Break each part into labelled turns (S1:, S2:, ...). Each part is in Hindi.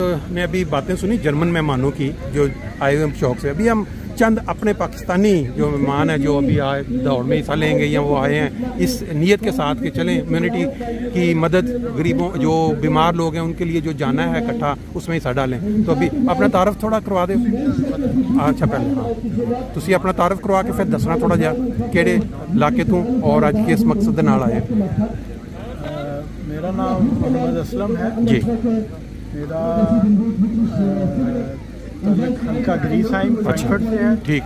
S1: ने अभी बातें सुनी जर्मन मेहमानों की जो आए हुए शौक से। अभी हम चंद अपने पाकिस्तानी जो मेहमान हैं जो अभी आए दौड़ में हिस्सा लेंगे या वो आए हैं इस नीयत के साथ कि चलें इम्यूनिटी की मदद, गरीबों जो बीमार लोग हैं उनके लिए जो जाना है इकट्ठा उसमें हिस्सा डालें। तो अभी अपना तारफ थोड़ा करवा दे। अच्छा पहले हाँ तुसी अपना तारफ करवा के फिर दसना थोड़ा जा केड़े इलाके तू और अज किस मकसद नाल आए।
S2: मेरा नाम मोहम्मद असलम है
S1: जी।
S2: मेरा हल्का ग्रीसहाइम फ्रैंकफर्ट से है।
S1: ठीक।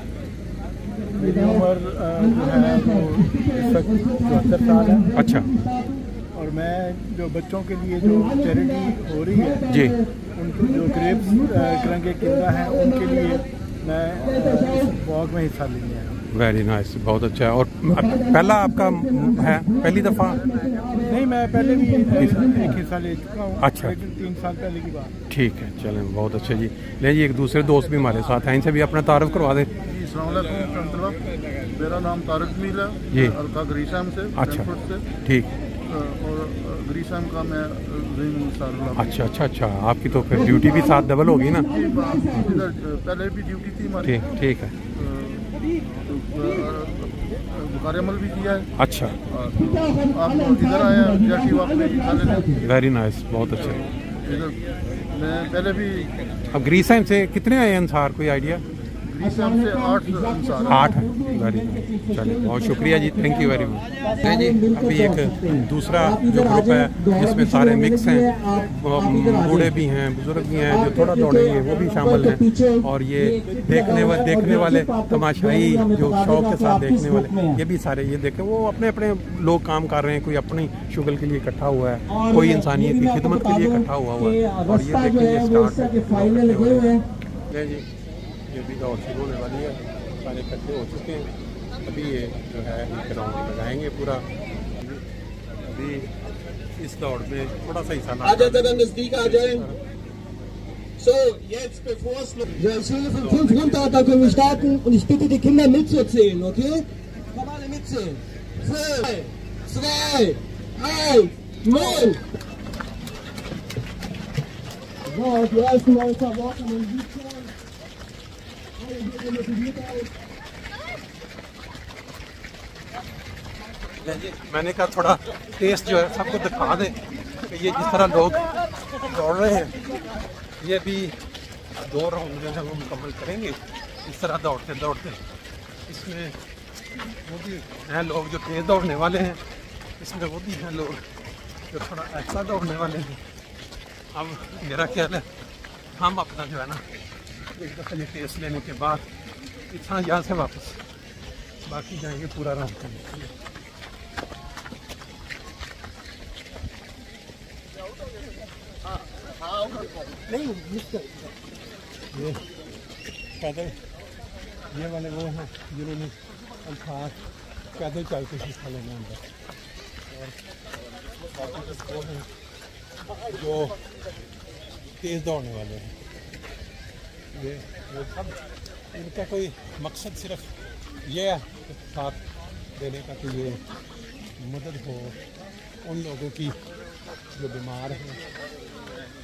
S2: मेरी उम्र जो है वो इस वक्त 74 साल है।
S1: अच्छा।
S2: और मैं जो बच्चों के लिए जो चैरिटी हो रही है
S1: जी
S2: उनको जो ग्रेप्स करंगे किंदा हैं उनके लिए मैं वॉक में हिस्सा लेने आया हूँ।
S1: वेरी नाइस, बहुत अच्छा है। और पहला आपका है पहली दफ़ा?
S2: नहीं, मैं पहले भी एक हिस्सा ले चुका हूँ।
S1: अच्छा।
S2: 3 साल पहले की बात।
S1: ठीक है, चलें बहुत अच्छा जी। ले जी एक दूसरे दोस्त भी हमारे साथ हैं, इनसे भी अपना तारुफ करवा दें।
S3: मेरा नाम तारिक मील है
S1: जी।
S3: हल्का ग्रीसहाइम से।
S1: अच्छा
S3: से।
S1: ठीक।
S3: और ग्रीसहाइम का मैं
S1: अच्छा अच्छा अच्छा, आपकी तो फिर ड्यूटी भी साथ डबल होगी ना?
S3: इधर पहले भी ड्यूटी थी हमारी।
S1: ठीक ठीक है।
S3: बुखारेमल भी किया है।
S1: अच्छा।
S3: आप इधर आए जैसी वक्त में।
S1: वेरी नाइस, बहुत अच्छा।
S3: इधर मैं पहले भी।
S1: अब ग्रीसहाइम से कितने आए अंसार, कोई आइडिया?
S3: ग्रीसहाइम से 8
S1: 8 है। वेरी नाइस, चलिए बहुत शुक्रिया जी, थैंक यू वेरी मच। है जी, अभी एक दूसरा जो ग्रुप है जिसमें सारे मिक्स हैं, बूढ़े भी हैं, बुजुर्ग भी हैं, जो थोड़ा दौड़ेंगे वो भी शामिल हैं। और ये देखने वाले तमाशाई जो शौक के साथ देखने वाले ये भी सारे ये देखें, वो अपने अपने लोग काम कर रहे हैं। कोई अपनी शुगल के लिए इकट्ठा हुआ है, कोई इंसानियत की खिदमत के लिए इकट्ठा हुआ है। और ये देखिए ये स्टार्ट जी, ये भी दौड़ शुरू होने वाली है, सारे इकट्ठे हो चुके हैं। अभी ये जो है राउंड लगाएंगे पूरा। अभी इस दौड़ में थोड़ा सा हिस्सा
S4: नजदीक आ जाए। So, jetzt bevor es ja, ich zähle von 5 runter, dann können wir starten und ich bitte die Kinder mitzuzählen, okay? Komm alle mitzählen. 5, 2, 1, 0. So, die ersten Läufer walken in die Zeit.
S1: मैंने कहा थोड़ा टेस्ट जो है सबको दिखा दे कि ये जिस तरह लोग दौड़ रहे हैं ये भी 2 राउंड जो है वो मुकम्मल करेंगे। इस तरह दौड़ते दौड़ते इसमें वो भी हैं लोग जो तेज़ दौड़ने वाले हैं, इसमें वो भी हैं लोग जो थोड़ा ऐसा दौड़ने वाले हैं। अब मेरा ख्याल है हम अपना जो है ना एक दफ़ा ये टेस्ट लेने के बाद इतना यहाँ से वापस बाकी जाएंगे पूरा राउंड करने के लिए। नहीं ये पैदल ये वाले वो हैं जिन्होंने खास पैदल चल के हिस्सा लेना होता है, और वो हैं जो तेज़ दौड़ने वाले हैं। ये वो सब इनका कोई मकसद सिर्फ ये है साथ देने का कि ये मदद हो उन लोगों की जो बीमार हैं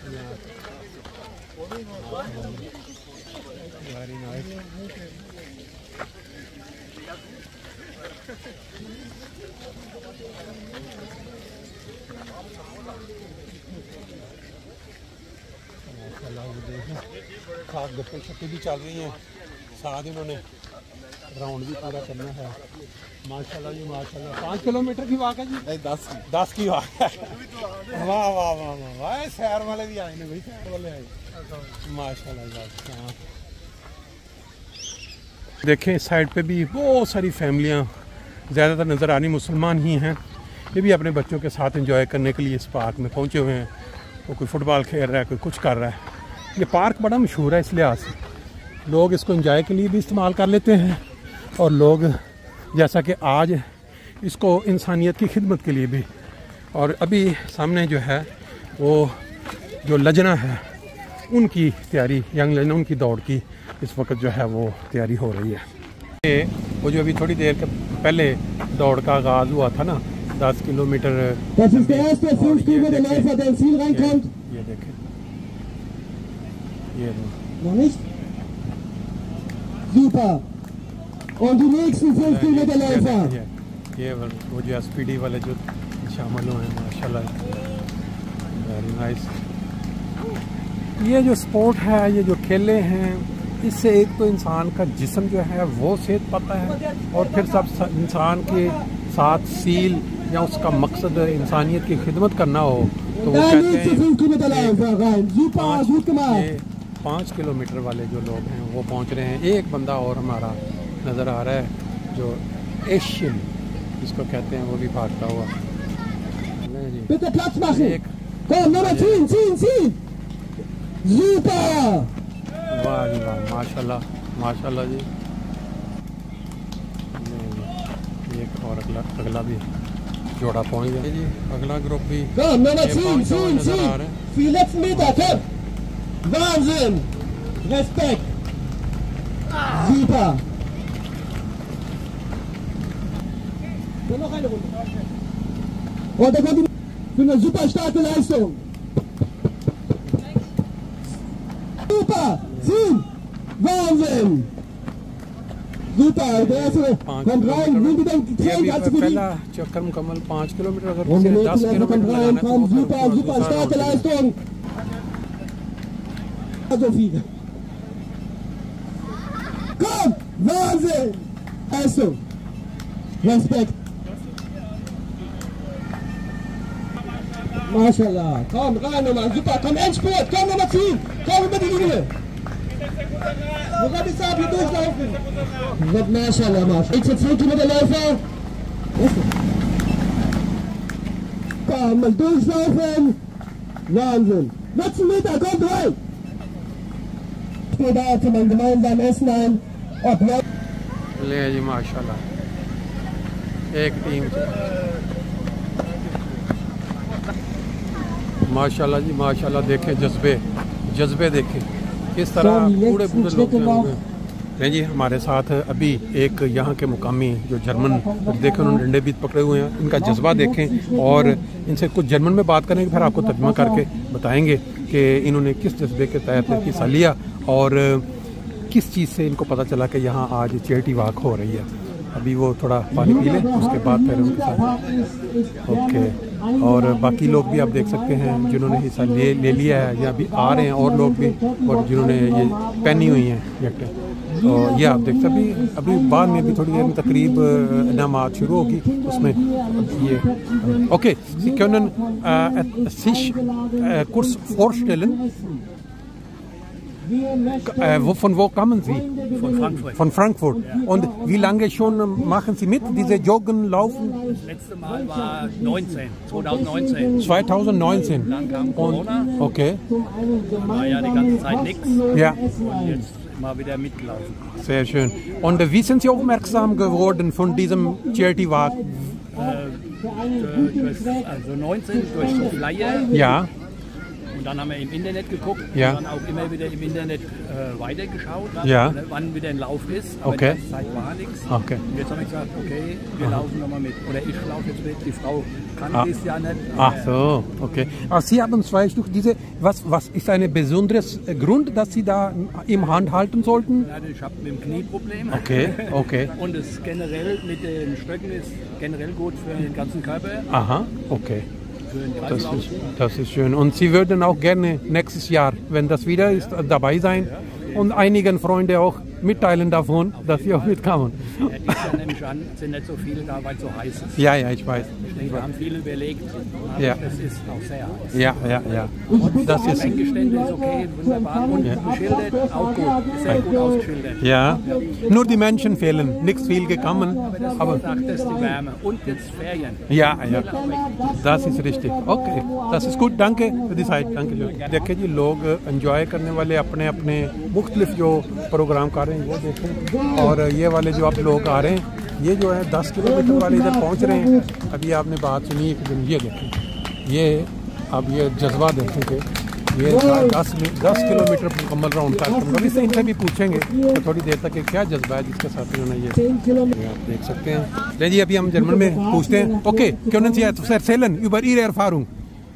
S1: या वेरी नाइस। साथ गप्पे शप्पे भी चल रही हैं, साथ इन्होंने राउंड भी पूरा करना है। माशाल्लाह जी माशाल्लाह। 5 किलोमीटर की वाक है जी? नहीं 10 की वाक है। वाह वाह वाह वाह वाह, सैर वाले भी आए हैं भाई, सैर वाले आए माशाल्लाह। हाँ देखें इस साइड पे भी बहुत सारी फैमिलियाँ ज़्यादातर नज़र आ रही मुसलमान ही हैं। ये भी अपने बच्चों के साथ एंजॉय करने के लिए इस पार्क में पहुँचे हुए हैं। वो कोई फुटबॉल खेल रहा है, कोई कुछ कर रहा है। ये पार्क बड़ा मशहूर है इस लिहाज से, लोग इसको एंजॉय के लिए भी इस्तेमाल कर लेते हैं और लोग जैसा कि आज इसको इंसानियत की खिदमत के लिए भी। और अभी सामने जो है वो जो लजना है उनकी तैयारी, यंग लजना उनकी दौड़ की इस वक्त जो है वो तैयारी हो रही है। वो जो अभी थोड़ी देर के पहले दौड़ का आगाज़ हुआ था ना 10 kilometre.
S4: Das ist der erste 5 der Läufer, der ins Ziel reinkommt.
S1: ये देखें ये
S4: Noch nicht? Super. Und die nächsten 5 Kilometerläufer.
S1: ये वो जो SPD वाले जो शामिल हुए हैं माशाल्लाह, वेरी नाइस। ये जो स्पोर्ट है, ये जो खेले हैं, इससे एक तो इंसान का जिस्म जो है वो सेहत पाता है, और फिर सब इंसान के साथ सील या उसका मकसद इंसानियत की खिदमत करना हो तो वो कहते हैं 5 किलोमीटर वाले जो लोग हैं वो पहुंच रहे हैं। एक बंदा और हमारा नज़र आ रहा है जो एशियन जिसको कहते हैं, वो भी भागता हुआ।
S4: Bitte Platz machen. Komm, Nummer 10, 10, 10. Super.
S1: वाह जी वाह, माशाल्लाह माशाल्लाह जी। एक और अगला भी जोड़ा पहुंच गया जी। अगला ग्रुप भी
S4: Komm, Nummer 10, 10, 10. Für die letzten Meter, komm. Wahnsinn. Respekt. Super. Dann noch eine Runde. Und da kommt für eine super starke Leistung. Super. 10. Wahnsinn. Super. Der erste kommt rein. Nimm wieder ein Getränk. Kannst du für die...
S1: पहला चक्कर मुकम्मल 5 किलोमीटर, अगर
S4: Und
S1: किसी
S4: der
S1: ने 10
S4: nächste kommt
S1: किलोमीटर
S4: rein.
S1: लगाना है
S4: Komm,
S1: तो वो
S4: super,
S1: फिर
S4: super
S1: दूसरा
S4: starke
S1: round
S4: Leistung. So viel. Komm. Wahnsinn. Also. Respekt. Maschallah. Komm, rein nochmal. Super. Komm, Endspurt. Komm, nochmal ziehen. Komm über die Linie. Woran ist ab? Hier durchlaufen. Maschallah, Maschallah. Nächste 2 Kilometerläufer. Komm, mal durchlaufen. Wahnsinn. Letzten Meter. Kommt rein. Später zum gemeinsamen Essen ein. Ob
S1: ले जी माशाल्लाह, एक टीम माशाल्लाह जी माशाल्लाह। देखें जज्बे देखें किस तरह बूढ़े लोग हैं जी। हमारे साथ अभी एक यहाँ के मुकामी जो जर्मन, देखें उन्होंने डंडे भी पकड़े हुए हैं, इनका जज्बा देखें और इनसे कुछ जर्मन में बात करेंगे, फिर आपको तर्जुमा करके बताएंगे कि इन्होंने किस जज्बे के तहत हिस्सा लिया और किस चीज़ से इनको पता चला कि यहाँ आज चैरिटी वॉक हो रही है। अभी वो थोड़ा पानी पी लें, उसके बाद फिर उनके साथ ओके। और बाकी लोग भी आप देख सकते हैं जिन्होंने हिस्सा ले लिया है या अभी आ रहे हैं, और लोग भी और जिन्होंने ये पहनी हुई हैं जैकेटें। तो ये आप देख सकते अभी बाद में भी थोड़ी देर में तकरीब इनामात शुरू होगी, उसमें ये okay. Sie können sich kurz vorstellen, von wo kommen Sie?
S5: Von Frankfurt.
S1: Von Frankfurt. Ja. Und wie lange schon machen Sie mit, diese Joggen, Laufen?
S5: Das letzte Mal war 2019.
S1: 2019.
S5: Dann kam Corona.
S1: Okay.
S5: War ja die ganze Zeit nichts.
S1: Ja.
S5: Und jetzt mal wieder mitgelaufen.
S1: Sehr schön. Und wie sind Sie aufmerksam geworden von diesem Charity Walk?
S5: Also 19 durch den Flyer.
S1: Ja.
S5: Und dann haben wir im Internet geguckt,
S1: Ja.
S5: und dann auch immer wieder im Internet weitergeschaut,
S1: Ja.
S5: wann wieder ein Lauf ist. Aber
S1: Okay.
S5: die ganze Zeit war nichts.
S1: Okay.
S5: Und jetzt habe ich gesagt, okay, wir laufen nochmal mit. Oder ich laufe jetzt mit. Die Frau kann das ja nicht.
S1: Ach so, okay. Aber Sie haben 2 Stück. Was ist ein besonderes Grund, dass Sie da im Hand halten sollten?
S5: Ja, ich habe mit dem Knie Probleme.
S1: Okay, okay.
S5: Und es generell mit den Stöcken ist generell gut für den ganzen Körper.
S1: Aha, okay.
S5: Für den Kreislauf.
S1: Das ist schön. Und Sie würden auch gerne nächstes Jahr, wenn das wieder ist, dabei sein und einigen Freunde auch mitteilen davon, dass sie auch mitkommen.
S5: Ja, ich ja nämlich an, sind nicht so viele da, weil es so heiß ist.
S1: Ja, ja, ich weiß.
S5: Ich denke, wir haben viele überlegt, aber
S1: Ja.
S5: das ist auch sehr heiß.
S1: Ja, ja, ja. Das ist,
S5: Getränkeständer ist okay, wunderbar. Und beschildert, auch gut. Ist sehr gut ausgeschildert.
S1: ja. Nur die Menschen fehlen. Nichts viel gekommen.
S5: Aber das ist die Wärme. Und jetzt Ferien.
S1: Ja, ja. Das ist richtig. Okay. Das ist gut. Danke für die Zeit. Danke. देखिए जी, लोग एंजॉय करने वाले अपने अपने मुख्तलिफ जो प्रोग्राम कर रहे हैं वो देखें। और ये वाले जो आप लोग आ रहे हैं, ये जो है 10 किलोमीटर वाले इधर पहुंच रहे हैं। अभी आपने बात सुनी एक दिन, ये देखें, ये अब ये जज्बा देखेंगे। ये 10 किलोमीटर मुकम्मल राउंड का अभी से इनसे भी पूछेंगे तो थोड़ी देर तक क्या जज्बा है जिसके साथ इन्होंने ये आप देख सकते हैं। ले जी, अभी हम जर्मन में पूछते हैं। Okay, können Sie etwas erzählen über Ihre Erfahrung?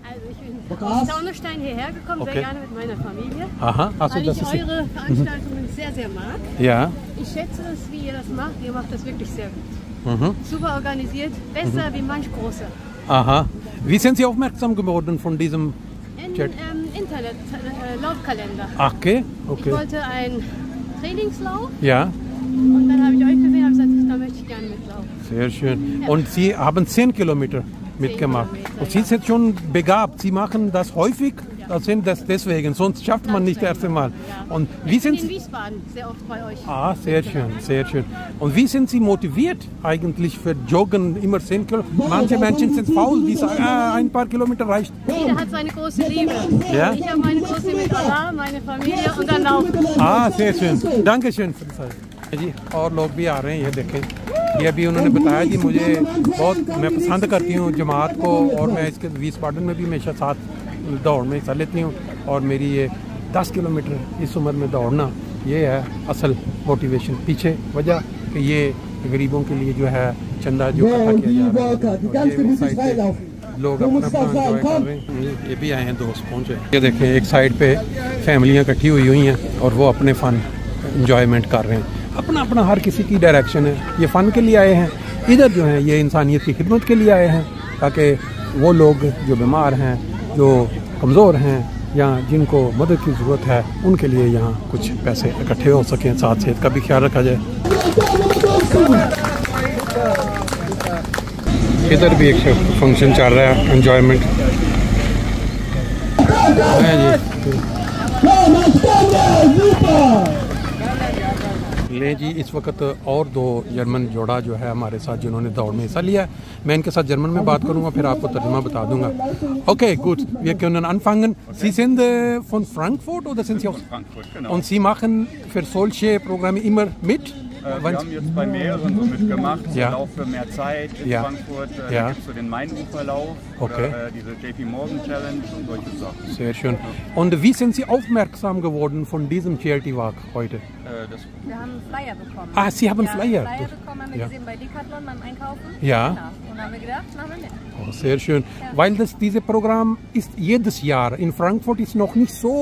S6: Also ich bin aus Taunusstein hierher gekommen,
S1: Okay.
S6: sehr gerne mit meiner Familie,
S1: Aha, also
S6: weil
S1: das
S6: ich
S1: ist
S6: eure Veranstaltungen sehr, sehr mag.
S1: ja.
S6: Ich schätze es, wie ihr das macht. Ihr macht das wirklich sehr gut.
S1: Mhm.
S6: Super organisiert, besser wie manch große.
S1: Aha. Wie sind Sie aufmerksam geworden von diesem Chat?
S6: Internet, Laufkalender.
S1: Okay,
S6: Ich
S1: okay.
S6: wollte einen Trainingslauf
S1: Ja,
S6: und dann habe ich euch gesehen und habe gesagt, da möchte ich gerne mitlaufen.
S1: sehr schön. Und Sie haben 10 Kilometer mitgemacht.
S6: Kilometer,
S1: Und Sie sind schon begabt. Sie machen das häufig. Das sind das deswegen. Sonst schafft man nicht das erste Mal. Und wie
S6: Ich bin
S1: sind
S6: in
S1: Sie?
S6: Wiesbaden sehr oft bei euch.
S1: Ah, sehr schön, sehr schön. Und wie sind Sie motiviert eigentlich für Joggen immer 10 Kilometer? Manche Menschen sind faul, die sagen, ein paar Kilometer reicht.
S6: Jeder hat seine große Liebe.
S1: Ja?
S6: Ich habe meine große mit Allah, meine Familie und dann laufen.
S1: हाँ sehr schön dankeschön जी और लोग भी आ रहे हैं ये देखें ये अभी उन्होंने बताया कि मुझे बहुत मैं पसंद करती हूँ जमात को और मैं इसके विस्बाडन में भी हमेशा साथ दौड़ में हिस्सा लेती हूँ और मेरी ये 10 किलोमीटर इस उम्र में दौड़ना ये है असल मोटिवेशन पीछे वजह कि ये गरीबों के लिए जो है चंदा जो इकट्ठा किया जा रहा है ये वो साइड पे लोग अपना एंजॉय कर रहे हैं ये भी आए हैं दोस्त पहुँचे ये देखें एक साइड पे फैमिलियाँ इकट्ठी हुई हैं और वो अपने फ़न इंजॉयमेंट कर रहे हैं अपना अपना हर किसी की डायरेक्शन है ये फ़न के लिए आए हैं इधर जो है ये इंसानियत की खिदमत के लिए आए हैं ताकि वो लोग जो बीमार हैं जो कमज़ोर हैं या जिनको मदद की ज़रूरत है उनके लिए यहाँ कुछ पैसे इकट्ठे हो सकें साथ सेहत का भी ख्याल रखा जाए इधर भी एक फंक्शन चल रहा है एंजॉयमेंट है जी ले जी इस वक्त और दो जर्मन जोड़ा जो है हमारे साथ जिन्होंने दौड़ में हिस्सा लिया है मैं इनके साथ जर्मन में बात करूंगा फिर आपको तर्जुमा बता दूंगा okay gut wir können anfangen Sie sind von Frankfurt oder sind Sie aus
S7: Frankfurt, genau.
S1: und Sie machen für solche Programme immer mit
S7: Wir haben jetzt bei mehreren so mitgemacht, so
S1: Ja.
S7: Lauf für mehr Zeit in
S1: Ja.
S7: Frankfurt,
S1: Ja.
S7: da gibt es so den Mainuferlauf
S1: Okay.
S7: oder diese JP Morgan Challenge und solche Sachen.
S1: sehr schön und wie sind Sie aufmerksam geworden von diesem Charity Walk heute
S7: Das
S8: Wir haben einen Flyer bekommen.
S1: Ah, Sie haben
S8: ja,
S1: Flyer.
S8: Flyer bekommen, haben wir
S1: Ja.
S8: gesehen bei Decathlon beim Einkaufen.
S1: Ja.
S8: Genau. Und dann haben wir gedacht, machen wir mit.
S1: Oh, sehr schön. Weil dieses Programm ist jedes Jahr. In Frankfurt ist noch nicht so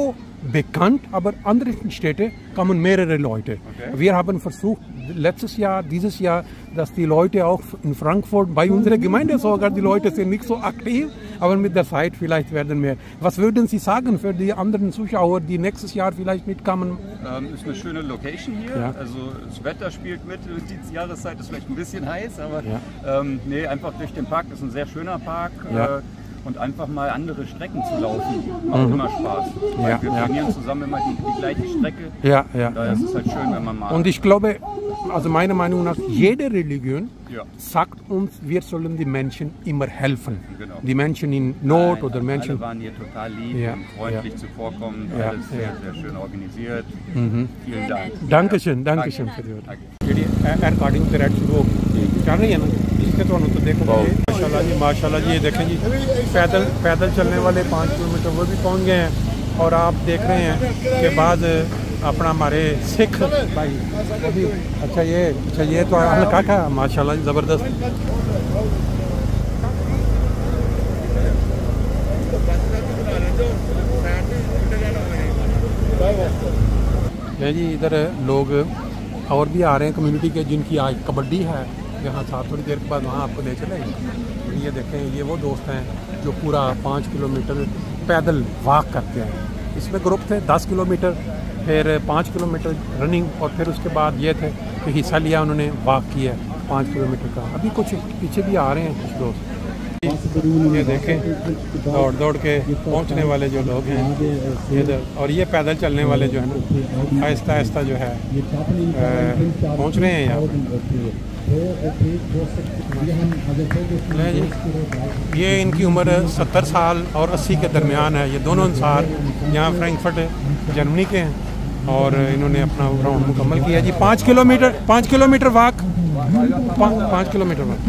S1: bekannt, aber in anderen Städten kommen mehrere Leute.
S7: Okay.
S1: Wir haben versucht, letztes Jahr, dieses Jahr, dass die Leute auch in Frankfurt, bei unserer Gemeinde sogar, die Leute sind nicht so aktiv, aber mit der Zeit vielleicht werden mehr. Was würden Sie sagen für die anderen Zuschauer, die nächstes Jahr vielleicht mitkommen?
S7: ist eine schöne Location hier,
S1: Ja.
S7: also das Wetter spielt mit, die Jahreszeit ist vielleicht ein bisschen heiß, aber
S1: Ja.
S7: nee, einfach durch den Park, das ist ein sehr schöner Park.
S1: Ja.
S7: Und einfach mal andere Strecken zu laufen, macht immer Spaß. Weil
S1: Ja,
S7: wir
S1: ja.
S7: trainieren zusammen immer die gleiche Strecke.
S1: Ja, ja.
S7: Daher ist es halt schön, wenn man mal...
S1: Und ich glaube, also meiner Meinung nach, jede Religion
S7: Ja.
S1: sagt uns, wir sollen den Menschen immer helfen.
S7: Genau.
S1: Die Menschen in Not
S7: Nein,
S1: oder Menschen...
S7: Alle waren hier total lieb
S1: Ja,
S7: und freundlich zuvorkommend.
S1: Ja,
S7: Alles sehr,
S1: ja.
S7: sehr schön organisiert. Vielen Dank.
S1: Dankeschön, Dankeschön für die Worte. ਜਿਹੜੀ ਰਿਕਾर्डिंग ਤੇ ਰੈਡ ਸ਼ੁਰੂ ਚੱਲ रही है ना इससे ਤੁਹਾਨੂੰ तो देखो माशाल्लाह जी ये देखें जी पैदल चलने वाले 5 किलोमीटर वो भी पहुंच गए हैं और आप देख रहे हैं कि बाद अपना हमारे सिख भाई वो भी अच्छा ये तो हल्का का माशाल्लाह ज़बरदस्त है जी इधर लोग और भी आ रहे हैं कम्युनिटी के जिनकी आज कबड्डी है यहाँ साथ थोड़ी देर के बाद वहाँ आपको ले चलेंगे ये देखें ये वो दोस्त हैं जो पूरा 5 किलोमीटर पैदल वॉक करते हैं इसमें ग्रुप थे 10 किलोमीटर फिर 5 किलोमीटर रनिंग और फिर उसके बाद ये थे कि हिस्सा लिया उन्होंने वॉक किया 5 किलोमीटर का अभी कुछ पीछे भी आ रहे हैं कुछ दोस्त ये देखें दौड़ के पहुंचने वाले जो लोग हैं ये और ये पैदल चलने वाले जो है ना आहिस्ता आहिस्ता जो है पहुंच रहे हैं यहाँ पे ये इनकी उम्र 70 साल और 80 के दरमियान है ये दोनों इंसान यहाँ फ्रैंकफर्ट जर्मनी के हैं और इन्होंने अपना राउंड मुकम्मल किया जी 5 किलोमीटर वॉक 5 किलोमीटर वॉक